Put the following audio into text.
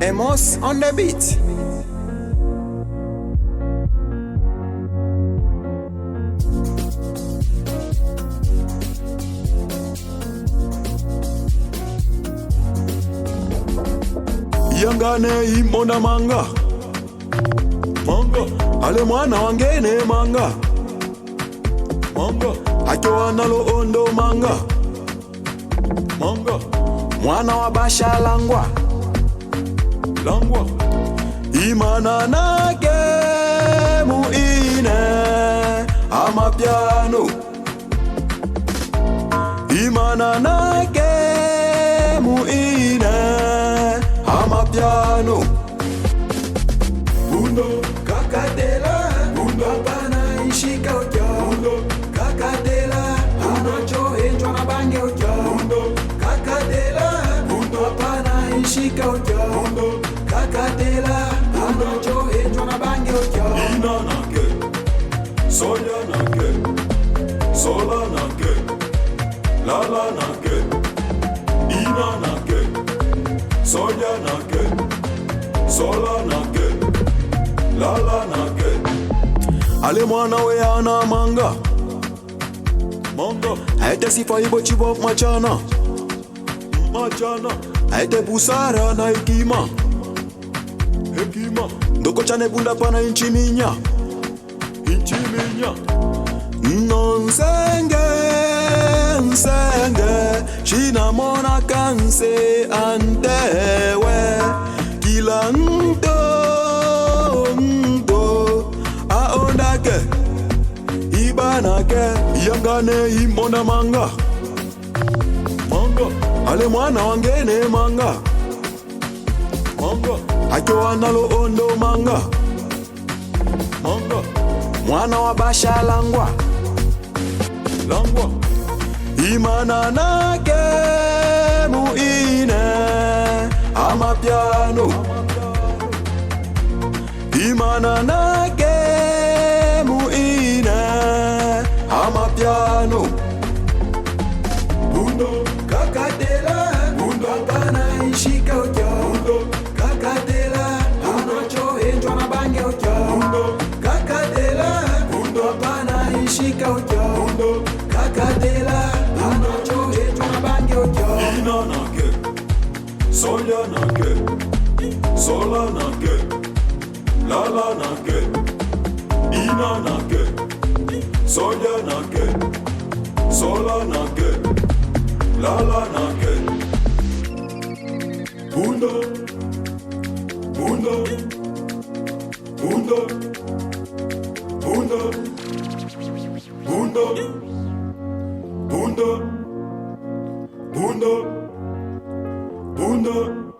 Amos on the beat. Yangane imonda manga ale mwana wangene manga achoana lo ondo manga Mwana wa basha langwa imana nake muine amapiano imana nake muine amapiano Bundo kakatela Bundo pana ishika oja Bundo kakatela Anacho enjwa na bange oja Bundo kakatela Bundo pana ishika oja Bundo kakatela Anacho enjwa na bange oja Ina nake soya nake sola nake lala nake ina nake soya nake sola nake lala nake ale mwana we ana manga aite sifa ibo chibo machana aite busara na hekima ndoko chane bunda pana inchiminya nonsenge shina mona kanse antewe kila ndo aondake ibanake yangane imonda manga ale mwana wangene manga achoana lo ondo manga Mwana wa basha langwa imana nake muine amapiano imana nake muine amapiano Bundo kakatela Bundo pana ishika oja Bundo kakatela Anacho enjwa na bange oja Bundo kakatela Bundo pana ishika oja Bundo kakatela Anacho enjwa na bange oja ina nake soya nake sola nake lala nake ina nake soya nake sola nake lala nake bundo bundo bundo bundo bundo bundo bundo bundo